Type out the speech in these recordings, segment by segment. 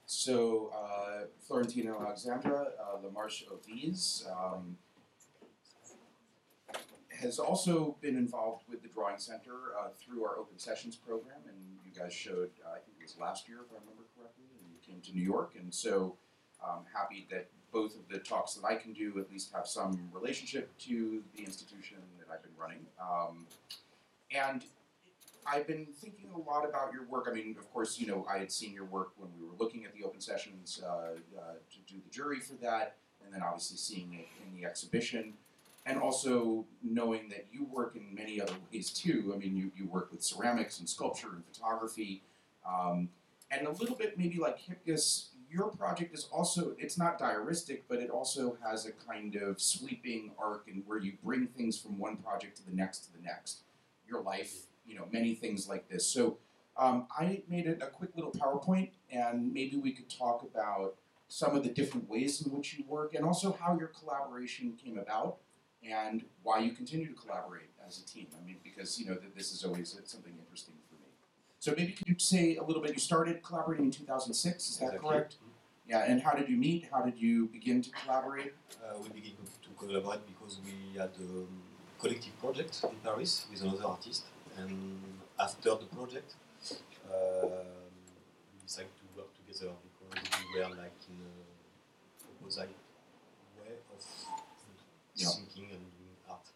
So, Florentina and Alexandra, Larmarche Oviz, has also been involved with the Drawing Center through our Open Sessions program, and you guys showed, I think it was last year, if I remember correctly, and you came to New York, and so I'm happy that both of the talks that I can do at least have some relationship to the institution that I've been running. And I've been thinking a lot about your work. I mean, of course, you know, I had seen your work when we were looking at the Open Sessions to do the jury for that, and then obviously seeing it in the exhibition, and also knowing that you work in many other ways too. I mean, you work with ceramics and sculpture and photography, and a little bit maybe like Hipkiss, your project is also, it's not diaristic, but it also has a kind of sweeping arc and where you bring things from one project to the next to the next. Your life, you know, many things like this. So I made it a quick little PowerPoint, and maybe we could talk about some of the different ways in which you work, and also how your collaboration came about, and why you continue to collaborate as a team. I mean, because, you know, this is always something interesting for me. So maybe could you say a little bit, you started collaborating in 2006, is that correct? Yeah, and how did you meet? How did you begin to collaborate? We began to collaborate because we had a collective project in Paris with another artist, and after the project, we decided to work together because we were like in a opposite way of thinking and doing art.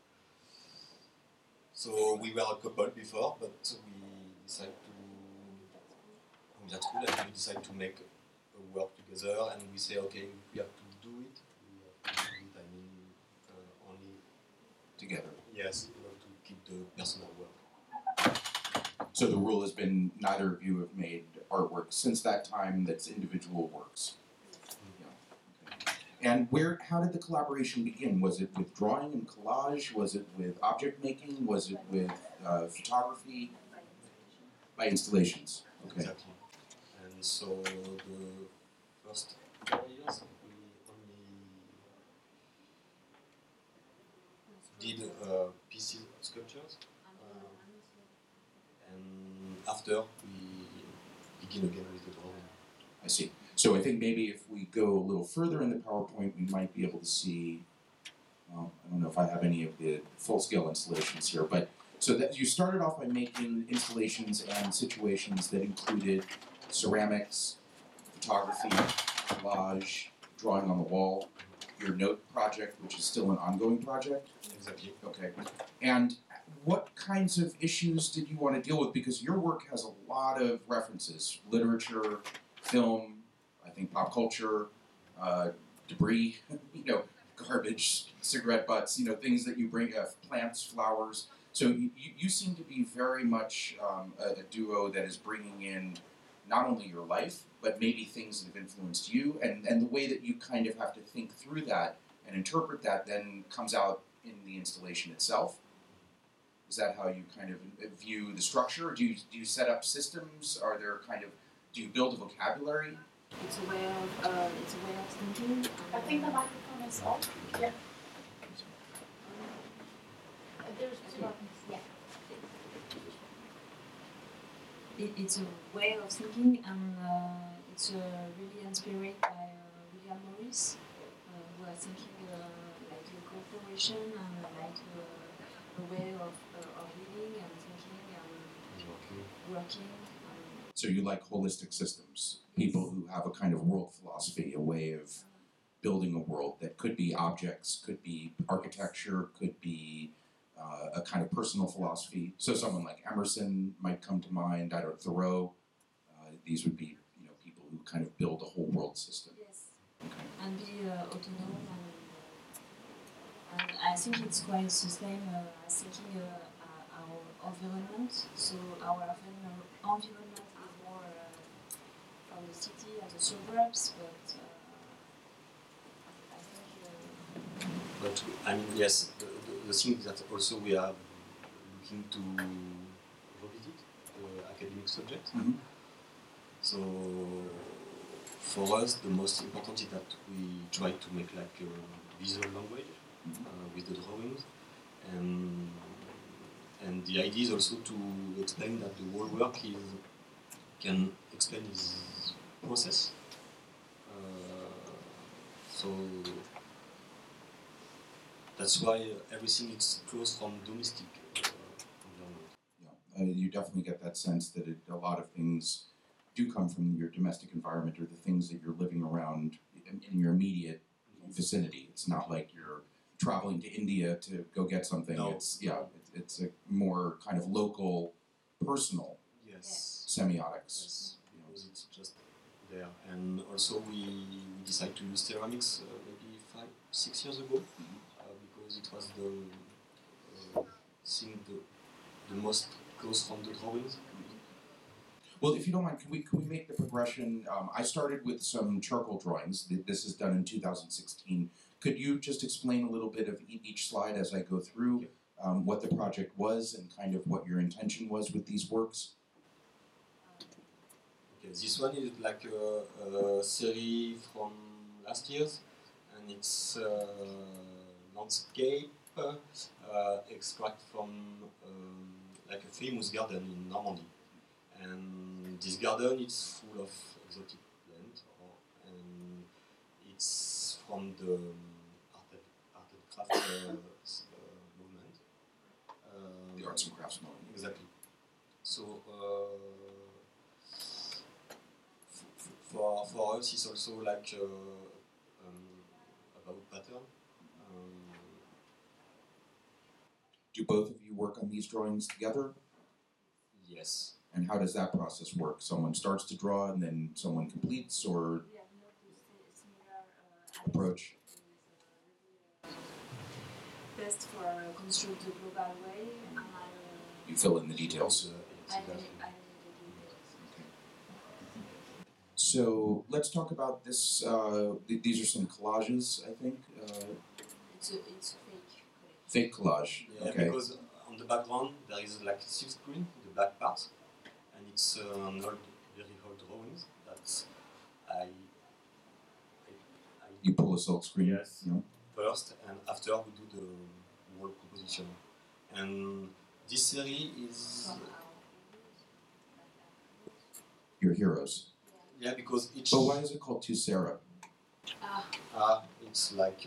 So we were a couple before, but we decided that's cool, and we decided to make a work together, and we say, okay, we have to do it. We have to do it, I mean, only together. Yes, in order to keep the personal work. So the rule has been neither of you have made artwork since that time that's individual works. Yeah. Okay. And how did the collaboration begin? Was it with drawing and collage? Was it with object making? Was it with photography? By installations. Okay. Exactly. And so the first 4 years we only did PC sculptures. And after we begin again with the drawing. I see. So I think maybe if we go a little further in the PowerPoint, we might be able to see, well, I don't know if I have any of the full-scale installations here, but so that you started off by making installations and situations that included ceramics, photography, collage, drawing on the wall, your note project, which is still an ongoing project. Exactly. Okay. And what kinds of issues did you want to deal with? Because your work has a lot of references: literature, film, I think pop culture, debris, you know, garbage, cigarette butts, you know, things that you bring, plants, flowers. So you seem to be very much a duo that is bringing in not only your life, but maybe things that have influenced you, and the way that you kind of have to think through that and interpret that then comes out in the installation itself. Is that how you kind of view the structure? Do you set up systems? Are there do you build a vocabulary? It's a way of thinking. I think the microphone is off. Yeah. There's two buttons. Yeah. It's a way of thinking, and it's really inspired by William Morris, who are thinking like a corporation and like a way of living and thinking and working. So you like holistic systems, people who have a kind of world philosophy, a way of building a world that could be objects, could be architecture, could be a kind of personal philosophy. So someone like Emerson might come to mind, Thoreau. These would be, you know, people who kind of build a whole world system. Yes. Okay. And be autonomous, and I think it's quite the same as thinking our environment. So our environment is more from the city and the suburbs, but I think. But but I mean, yes, the thing that also we are looking to revisit the academic subject. Mm-hmm. So for us, the most important is that we try to make like a visual language with the drawings, and the idea is also to explain that the whole work can explain his process. So that's why everything is close from domestic environment. Yeah, you definitely get that sense that a lot of things do come from your domestic environment or the things that you're living around in your immediate vicinity. It's not like you're traveling to India to go get something. No. It's a more kind of local, personal semiotics. Yes, because it's just there. And also we decided to use ceramics maybe 5-6 years ago because it was the thing the most close from the drawings. Well, if you don't mind, can we make the progression? I started with some charcoal drawings. This is done in 2016. Could you just explain a little bit of each slide as I go through what the project was and kind of what your intention was with these works? Okay, this one is like a series from last year's, and it's landscape extract from like a famous garden in Normandy. And this garden is full of exotic plants, and it's from the art and craft movement. The arts and crafts movement. Exactly. So for us, it's also like about pattern. Do both of you work on these drawings together? Yes. And how does that process work? Someone starts to draw and then someone completes, or approach? Best for construct the global way, and You fill in the details. I So let's talk about this. These are some collages, I think. It's fake. Fake collage. Yeah, Okay. because on the background there is like silk screen, the black part, and it's an old, very old drawings that I You pull a silk screen. Yes. You know? First, and after we do the whole composition. And this series is Your heroes. yeah, because each But why is it called To Sarah? it's like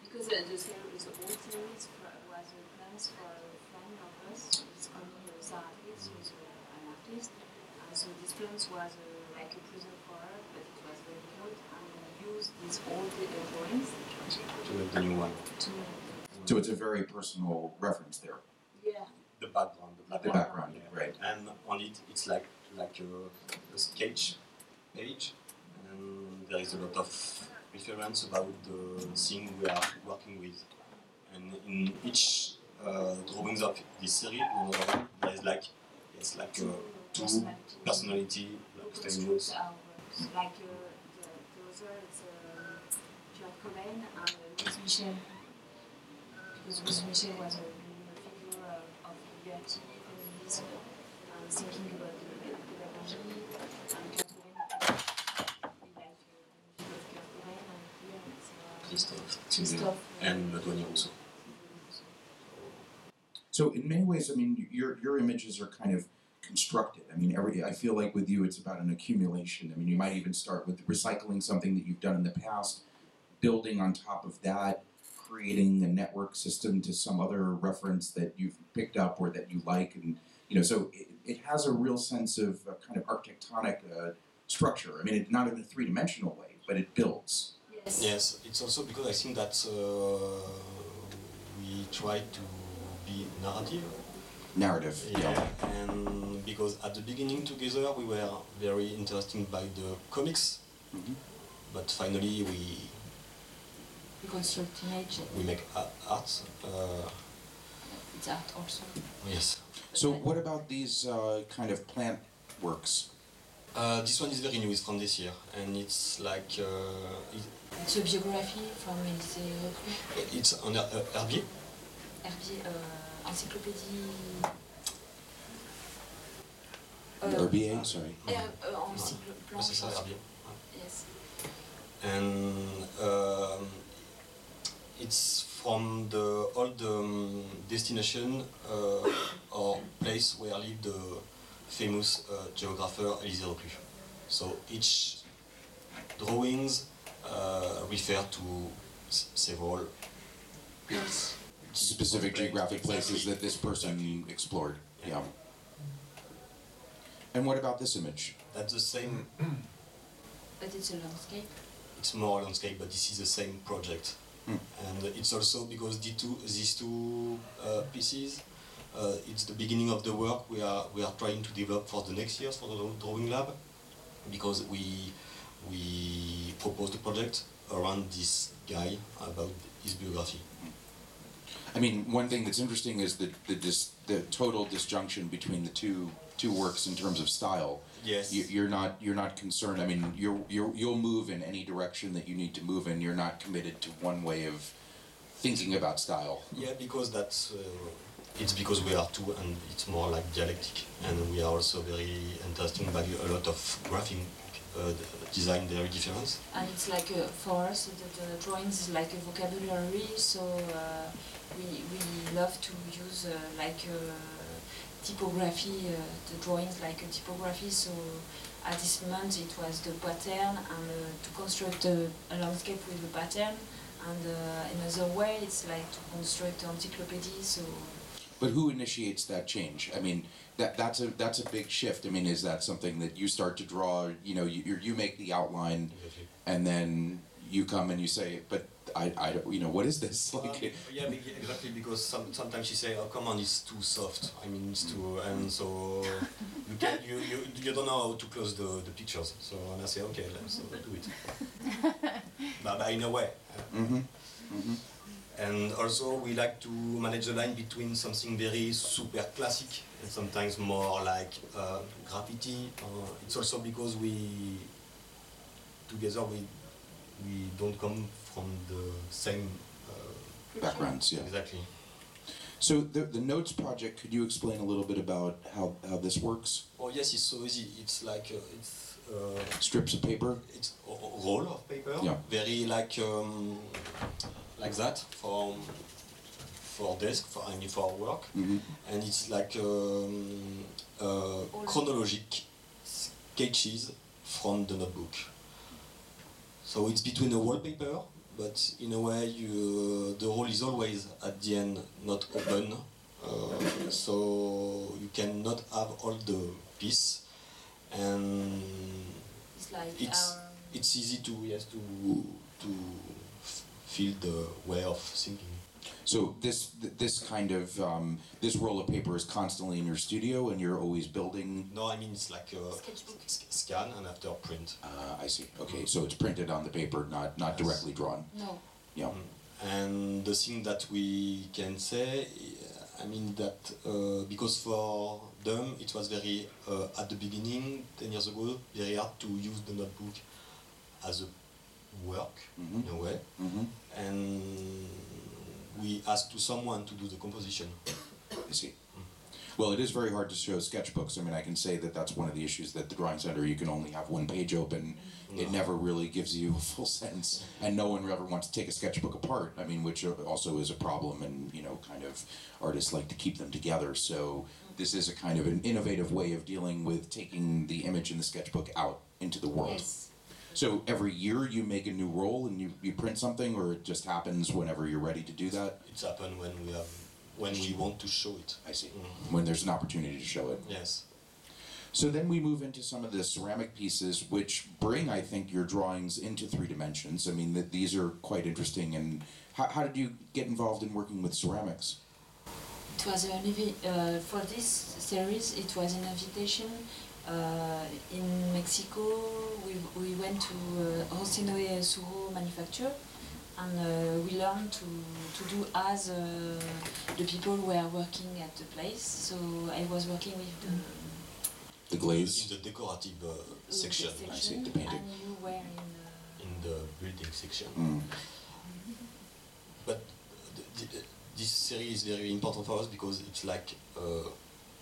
Because the series, the old series was plans for a friend of us. It's only artist, who's an artist. So this plans was like a present for her, but it was very good. And we used these old drawings to make the new one. So it's a very personal reference there. Yeah. The background, The background, right. And on it, it's like a sketch page, and there is a lot of reference about the thing we are working with. And in each drawings of this series, there is like two personality, like famous. Like the other is Kurt Cobain and Louis Michel. Because Louis Michel was a figure of liberty, feminism, and thinking about the pedagogy. And Kurt Cobain, we like the music of Kurt Cobain, and here it's Christophe. And Donia also. So in many ways, I mean, your images are kind of constructed. I mean, I feel like with you, it's about an accumulation. I mean, you might even start with recycling something that you've done in the past, building on top of that, creating a network system to some other reference that you've picked up or that you like, and so it has a real sense of kind of architectonic structure. I mean, not in a three-dimensional way, but it builds. Yes, it's also because I think that we try to be narrative. Yeah. And because at the beginning together we were very interested by the comics, but finally we construct image. We make art. It's art also. Yes. So what about these kind of plant works? This one is very new, it's from this year, and it's like It's a biography from Élysée Reclus. it's on Herbier. Herbier, encyclopédie. Herbier, sorry. Encyclo plan. C'est ça, Herbier. Yes. And it's from the old destination or place where lived the famous geographer Élysée Reclus. So each drawings refer to several Specific geographic places that this person explored. Yeah. And what about this image? That's the same. But it's a landscape. It's more landscape, but this is the same project. And it's also because these two pieces, it's the beginning of the work we are trying to develop for the next years for the drawing lab, because we proposed a project around this guy about his biography. I mean, one thing that's interesting is the total disjunction between the two works in terms of style. Yes. You're not concerned. I mean, you'll move in any direction that you need to move in. You're not committed to one way of thinking about style. Yeah, because that's it's because we are two, and it's more like dialectic, and we are also very interested by a lot of graphic design, very different. And it's like for us, the drawings is like a vocabulary. So we love to use typography, the drawings like a typography. So at this moment it was the pattern, and to construct a landscape with a pattern. And another way it's like to construct an encyclopedia. So. But who initiates that change? I mean, that's a big shift. I mean, is that something that you start to draw? You know, you make the outline, and then you come and you say, but I you know, what is this? Like, yeah, exactly, because sometimes you say, oh, come on, it's too soft. I mean, it's too, and so you don't know how to close the pictures. So and I say, okay, let's do it. but in a way. And also we like to manage the line between something very super classic and sometimes more like graffiti. It's also because we don't come from the same backgrounds, yeah. Exactly. So the Notes project, could you explain a little bit about how this works? Oh yes, it's so easy. It's like Strips of paper? It's a roll of paper. Yeah. Very like that for desk, for work. And it's like chronologic sketches from the notebook. So it's between a wallpaper, but in a way the roll is always at the end not open, so you cannot have all the piece, and It's like it's easy to feel the way of thinking. So this kind of this roll of paper is constantly in your studio, and you're always building. No, I mean it's like a scan and after print. I see. Okay, so it's printed on the paper, not directly drawn. No. Yeah. And the thing that we can say, I mean that because for them it was very at the beginning 10 years ago very hard to use the notebook as a work in a way, and we asked to someone to do the composition. I see. Well, it is very hard to show sketchbooks. I mean, I can say that that's one of the issues that the Drawing Center, you can only have one page open. It never really gives you a full sense, and no one ever wants to take a sketchbook apart. I mean, which also is a problem, and you know, kind of artists like to keep them together. So this is a kind of an innovative way of dealing with taking the image in the sketchbook out into the world. Yes. So every year you make a new roll and you print something, or it just happens whenever you're ready to do that? It's happened when we want to show it. I see. When there's an opportunity to show it. Yes. So then we move into some of the ceramic pieces, which bring, I think, your drawings into 3 dimensions. I mean, these are quite interesting. And how did you get involved in working with ceramics? It was for this series. It was an invitation. In Mexico, we went to Rosenoe Suro manufacture, and we learned to do as the people were working at the place. So I was working with The The glaze? In the decorative section. I see, the painting. And you were In the building section. Mm. But this series is very important for us because it's like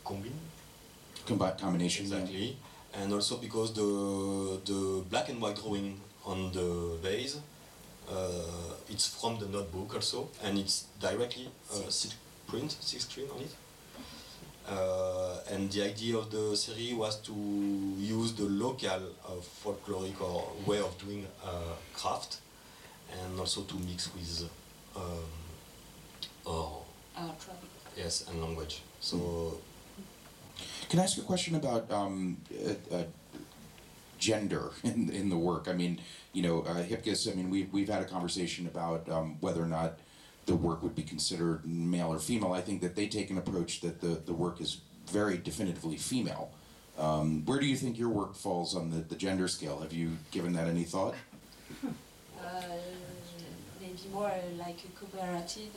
combine. Combination. Exactly. And also because the black and white drawing on the vase, it's from the notebook also, and it's directly silk screen on it. And the idea of the series was to use the local folkloric or way of doing craft, and also to mix with our travel. yes, and language. So Can I ask a question about gender in the work? I mean, Hipkiss, I mean, we've had a conversation about whether or not the work would be considered male or female. I think that they take an approach that the work is very definitively female. Where do you think your work falls on the gender scale? Have you given that any thought? Maybe more like a cooperative.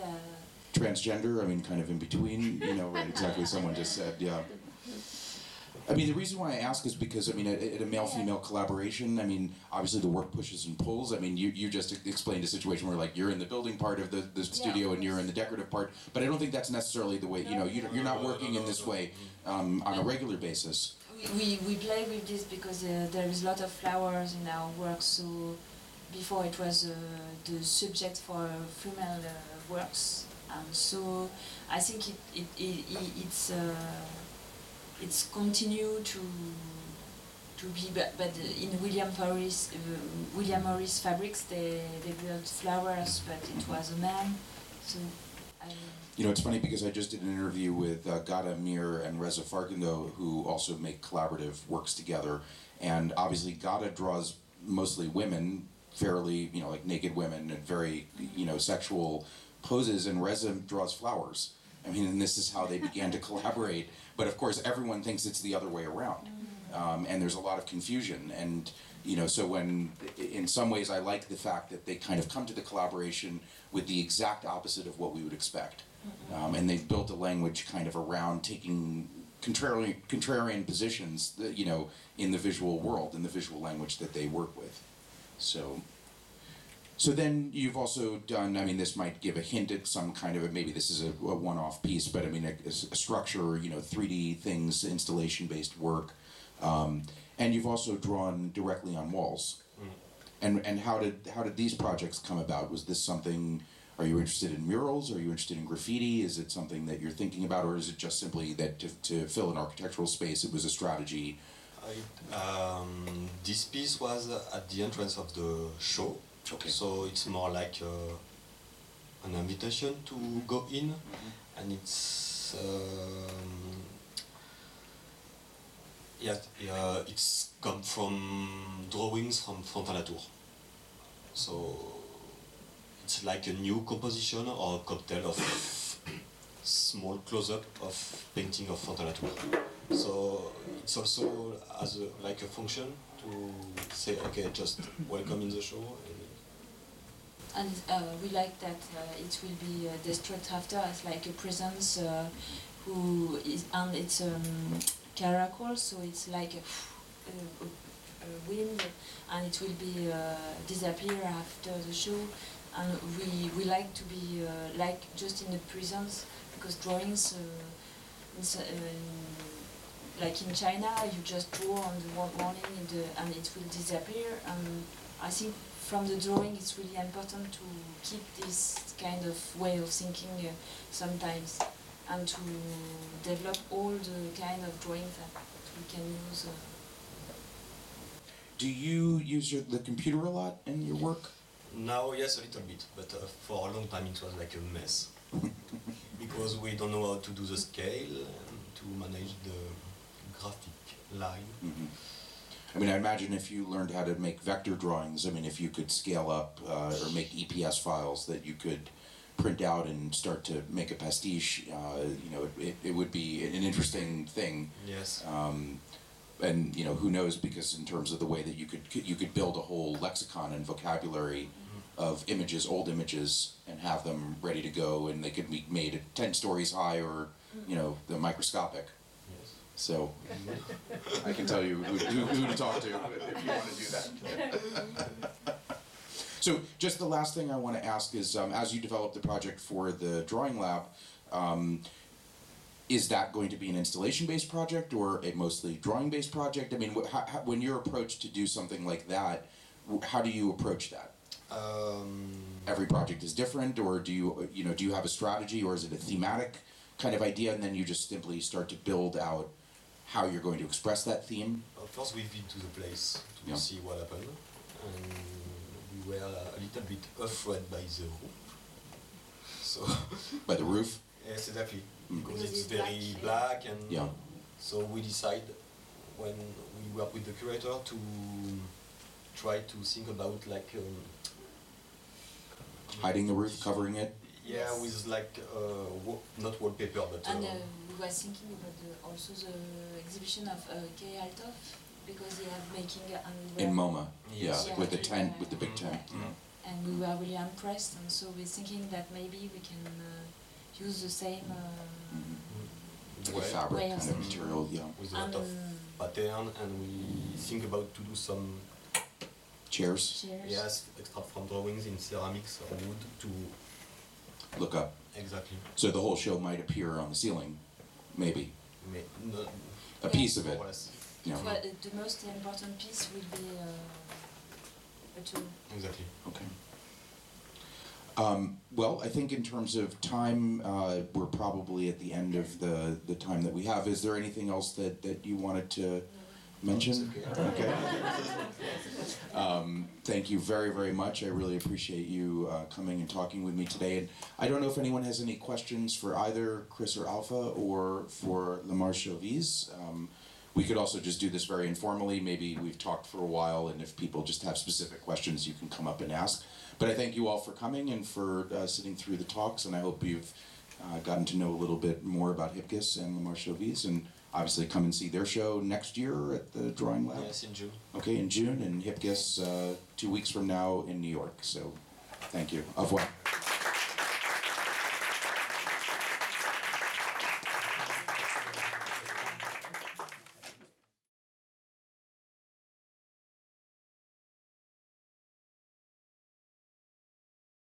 Transgender, I mean, kind of in between, right, exactly, someone just said, yeah. I mean, the reason why I ask is because, I mean, at a male-female collaboration, I mean, obviously the work pushes and pulls. I mean, you just explained a situation where, like, you're in the building part of the studio and you're in the decorative part, but I don't think that's necessarily the way, you're not working in this way on a regular basis. We play with this because there is a lot of flowers in our work, so before it was the subject for female works. So I think it's continue to be, but in William Morris fabrics they built flowers, but it was a man. So it's funny because I just did an interview with Gada Mir and Reza Farkando, who also make collaborative works together, and obviously Gada draws mostly women, fairly like naked women and very sexual poses, and Reza draws flowers. I mean, and this is how they began to collaborate. But of course, everyone thinks it's the other way around, and there's a lot of confusion. And so when, in some ways, I like the fact that they kind of come to the collaboration with the exact opposite of what we would expect, and they've built a language kind of around taking contrarian positions, in the visual world, in the visual language that they work with. So then you've also done, I mean, this might give a hint at some kind of, maybe this is a one-off piece, but I mean, a structure, 3D things, installation-based work. And you've also drawn directly on walls. And how did these projects come about? Was this something, are you interested in murals? Are you interested in graffiti? Is it something that you're thinking about, or is it just simply that to fill an architectural space, it was a strategy? This piece was at the entrance of the show. Okay. So it's more like an invitation to go in, and it's it's come from drawings from Fontaine-Latour. So it's like a new composition or a cocktail of small close-up of painting of Fontaine-Latour. So it's also as like a function to say, okay, just welcome in the show. And we like that it will be destruct after as like a presence who is, and it's caracol, so it's like a wind, and it will be disappear after the show. And we like to be like just in the presence, because drawings like in China, you just draw on the morning and it will disappear. And I think from the drawing, it's really important to keep this kind of way of thinking sometimes, and to develop all the kind of drawings that we can use. Do you use the computer a lot in your work? Now, yes, a little bit, but for a long time it was like a mess. Because we don't know how to do the scale and to manage the graphic line. I mean, I imagine if you learned how to make vector drawings, I mean, if you could scale up or make EPS files that you could print out and start to make a pastiche, it would be an interesting thing. Yes. And who knows? Because in terms of the way that you could build a whole lexicon and vocabulary of images, old images, and have them ready to go, and they could be made at 10 stories high or the microscopic. Yes. So I can tell you who to talk to if you want to do that. So just the last thing I want to ask is, as you develop the project for the drawing lab, is that going to be an installation-based project or a mostly drawing-based project? I mean, when you're approached to do something like that, how do you approach that? Every project is different, or do you have a strategy, or is it a thematic kind of idea, and then you just simply start to build out how you're going to express that theme? First, we've been to the place to see what happened, and we were a little bit afraid by the roof. So by the roof? Yes, exactly. Because it's very black, and so we decide when we work with the curator to try to think about like hiding the roof, covering it. Yeah, Yes. with like not wallpaper, but And we were thinking about also the exhibition of Kay Althoff, because they have making In MoMA, Yes. with the tent, with the big tent. And we were really impressed, and so we're thinking that maybe we can use the same Like a fabric way of kind of thinking. material, with a lot of pattern, and we think about to do some Chairs, chairs. extra from drawings in ceramics or wood to look up. exactly. So the whole show might appear on the ceiling, maybe. No, A piece of it. more or less. Yeah. But the most important piece will be a tool. Exactly. Okay. Well, I think in terms of time, we're probably at the end of the time that we have. Is there anything else that you wanted to mention? Okay. Thank you very, very much. I really appreciate you coming and talking with me today. And I don't know if anyone has any questions for either Chris or Alpha or for Larmarche Oviz. We could also just do this very informally. Maybe we've talked for a while, and if people just have specific questions, you can come up and ask. But I thank you all for coming and for sitting through the talks, and I hope you've gotten to know a little bit more about Hipkiss and Larmarche Oviz, and obviously come and see their show next year at the Drawing Lab. Yes, in June. Okay, in June, and Hipkiss 2 weeks from now in New York. So, thank you. Au revoir.